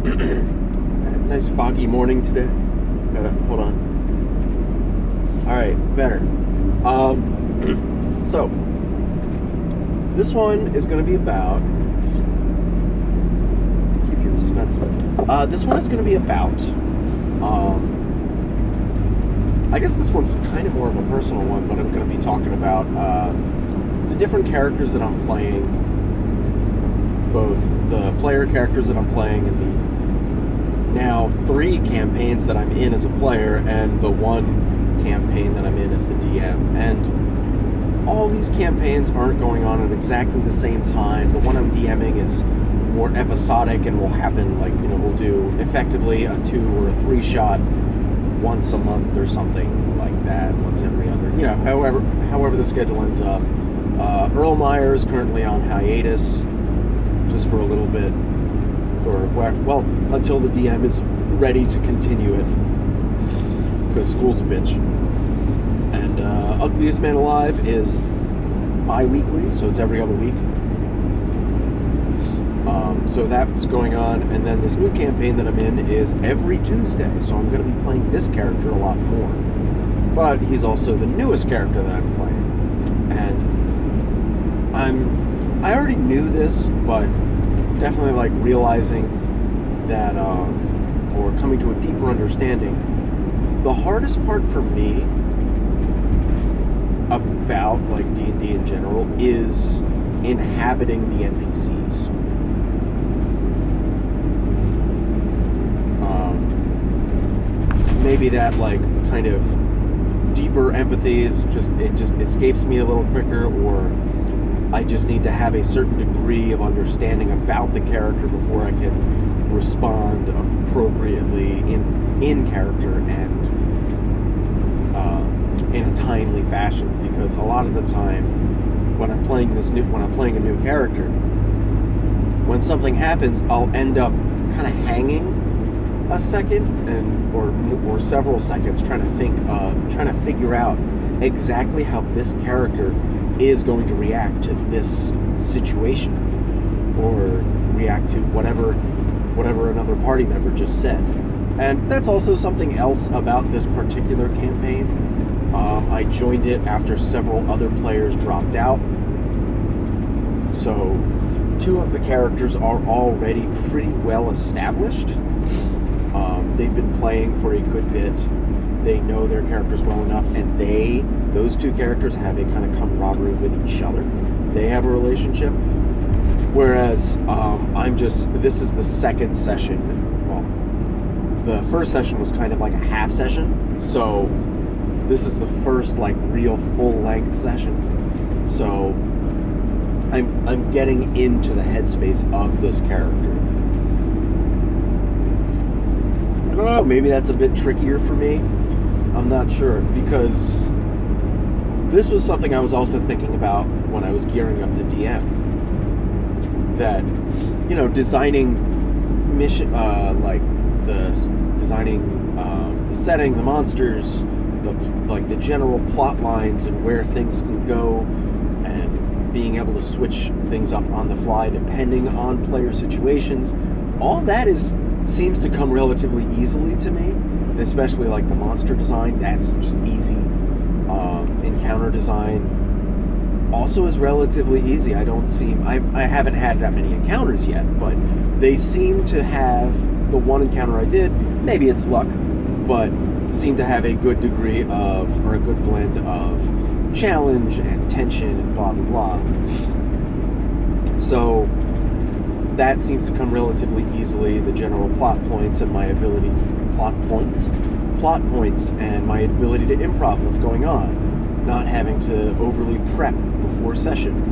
Nice foggy morning today. Hold on. All right, better. So this one is going to be about. Keep you in suspense. This one is going to be about. I guess this one's kind of more of a personal one, but I'm going to be talking about the different characters that I'm playing, both the player characters that I'm playing and the now 3 campaigns that I'm in as a player and the 1 campaign that I'm in as the DM. And all these campaigns aren't going on at exactly the same time. The one I'm DMing is more episodic and will happen we'll do effectively a 2 or a 3 shot once a month or something like that, once every other, however the schedule ends up. Earl Meyer is currently on hiatus just for a little bit, until the DM is ready to continue it, because school's a bitch. And Ugliest Man Alive is bi-weekly, so it's every other week. So that's going on, and then this new campaign that I'm in is every Tuesday, so I'm going to be playing this character a lot more. But he's also the newest character that I'm playing, and I already knew this, but definitely realizing that, or coming to a deeper understanding, the hardest part for me about D&D in general is inhabiting the NPCs. Maybe that kind of deeper empathy is just escapes me a little quicker, or I just need to have a certain degree of understanding about the character before I can respond appropriately in character and in a timely fashion. Because a lot of the time, when I'm playing a new character, when something happens, I'll end up kind of hanging a second or several seconds trying to figure out exactly how this character is going to react to this situation, or react to whatever another party member just said. And that's also something else about this particular campaign. I joined it after several other players dropped out, so 2 of the characters are already pretty well established. They've been playing for a good bit. They know their characters well enough, and those 2 characters have a kind of camaraderie with each other. They have a relationship. Whereas this is the second session. Well, the first session was kind of like a half session, so this is the first real full-length session. So I'm getting into the headspace of this character. I don't know, maybe that's a bit trickier for me. I'm not sure, because this was something I was also thinking about when I was gearing up to DM. That, designing mission, designing the setting, the monsters, the general plot lines and where things can go, and being able to switch things up on the fly depending on player situations. All that seems to come relatively easily to me, especially the monster design. That's just easy. Encounter design also is relatively easy. I haven't had that many encounters yet, but they seem to have, the one encounter I did, maybe it's luck, but seem to have a good degree of, or a good blend of challenge and tension and blah blah blah. So that seems to come relatively easily. The general plot points and my ability to improv what's going on, not having to overly prep before session,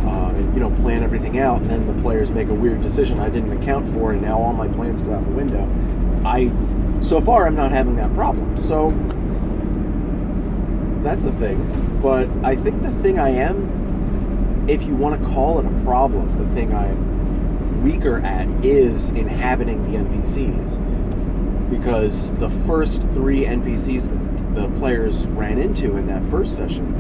and plan everything out, and then the players make a weird decision I didn't account for, and now all my plans go out the window. So far I'm not having that problem, so that's the thing. But I think the thing I am, if you want to call it a problem, the thing I'm weaker at is inhabiting the NPCs, because the first 3 NPCs that the players ran into in that first session,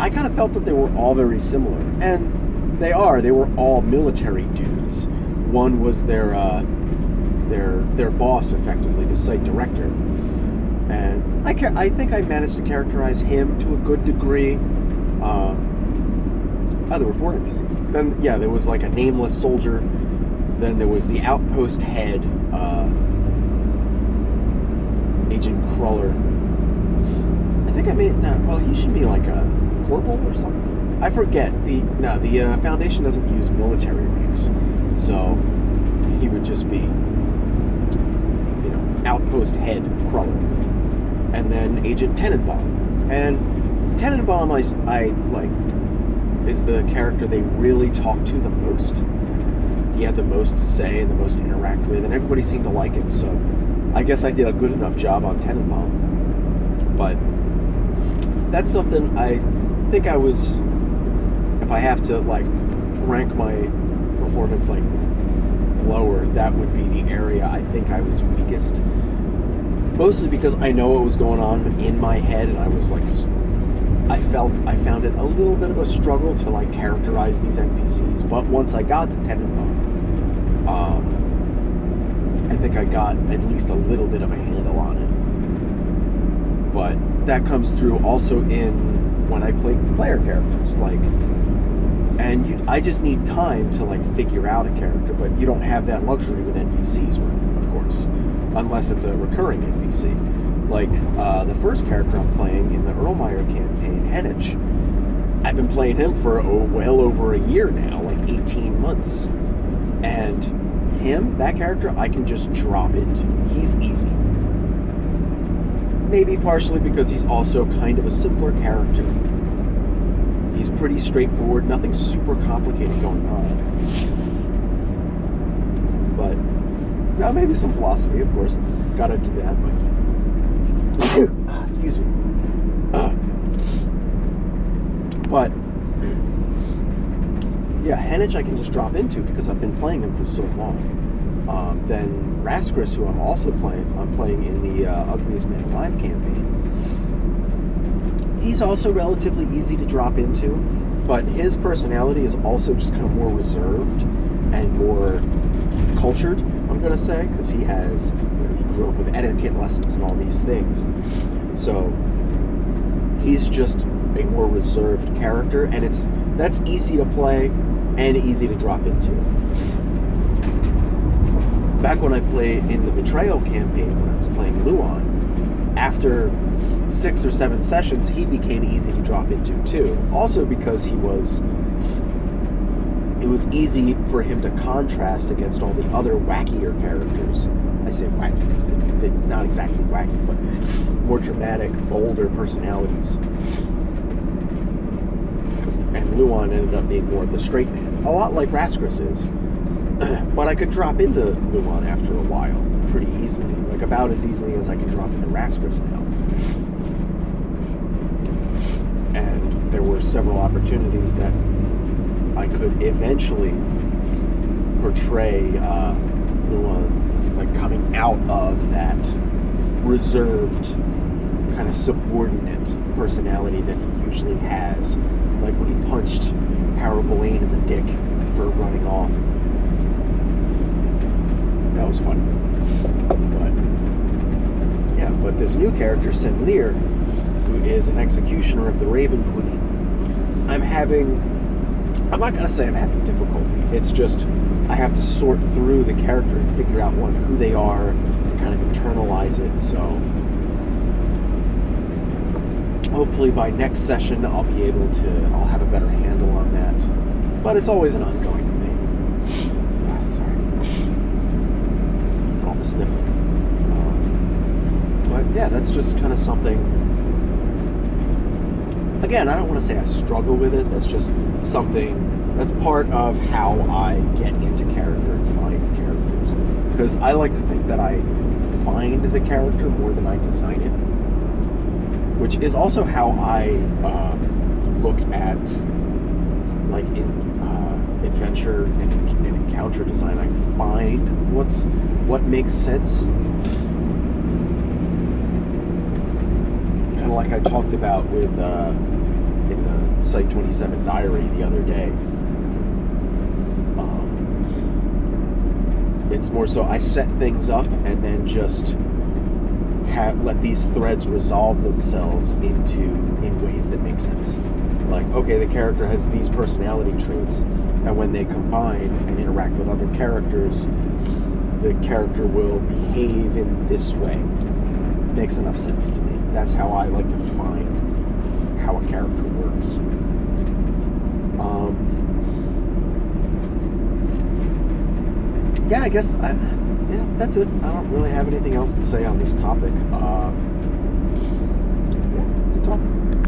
I kind of felt that they were all very similar, and they were all military dudes. One was their their boss, effectively, the site director. And I think I managed to characterize him to a good degree. There were 4 NPCs. Then, yeah, there was like a nameless soldier. Then there was the outpost head, Agent Cruller. I think I made, he should be like a corporal or something. I forget. The Foundation doesn't use military ranks. So he would just be, outpost head Cruller. And then Agent Tenenbaum. And Tenenbaum, I like, is the character they really talk to the most. He had the most to say and the most to interact with, and everybody seemed to like him, so I guess I did a good enough job on Tenenbaum. But that's something I think I was, if I have to, like, rank my performance, like, lower, that would be the area I think I was weakest. Mostly because I know what was going on in my head, and I was, like, I found it a little bit of a struggle to, like, characterize these NPCs. But once I got to Tenenbaum, I think I got at least a little bit of a handle on it. But that comes through also in when I play player characters, like, and I just need time to, like, figure out a character, but you don't have that luxury with NPCs, of course, unless it's a recurring NPC. Like, the first character I'm playing in the Erlmeyer campaign, Henich, I've been playing him for well over a year now, like 18 months. And that character, I can just drop into. He's easy. Maybe partially because he's also kind of a simpler character. He's pretty straightforward, nothing super complicated going on. But, maybe some philosophy, of course. Gotta do that, but... excuse me. But yeah, Henich I can just drop into because I've been playing him for so long. Then Raskris, who I'm also playing in the Ugliest Man Alive campaign. He's also relatively easy to drop into, but his personality is also just kind of more reserved and more cultured, I'm gonna say, because he has, he grew up with etiquette lessons and all these things. So he's just a more reserved character, and that's easy to play and easy to drop into. Back when I played in the Betrayal campaign, when I was playing Luon, after 6 or 7 sessions, he became easy to drop into too. Also because it was easy for him to contrast against all the other wackier characters. I say wacky, not exactly wacky, but more dramatic, bolder personalities. And Luon ended up being more of the straight man, a lot like Raskris is. But I could drop into Luon after a while, pretty easily, like about as easily as I can drop into Raskris now. And there were several opportunities that I could eventually portray Luon, like, coming out of that reserved, kind of subordinate personality that he usually has, like when he punched Harold Belaine in the dick for running off. That was fun. But this new character, Senlir, who is an executioner of the Raven Queen, I'm not going to say I'm having difficulty. It's just I have to sort through the character and figure out, who they are and kind of internalize it. So hopefully by next session I'll have a better handle on that. But it's always an ongoing thing. Sorry. For all the sniffling. But yeah, that's just kind of something. Again, I don't want to say I struggle with it. That's just something that's part of how I get into character and find characters. Because I like to think that I find the character more than I design it. Which is also how I look at, like, in adventure and encounter design. I find what makes sense. Kind of like I talked about with in the Site 27 diary the other day. It's more so I set things up and then just let these threads resolve themselves in ways that make sense. Like, okay, the character has these personality traits, and when they combine and interact with other characters, the character will behave in this way. Makes enough sense to me. That's how I like to find how a character works. Yeah, I guess that's it. I don't really have anything else to say on this topic.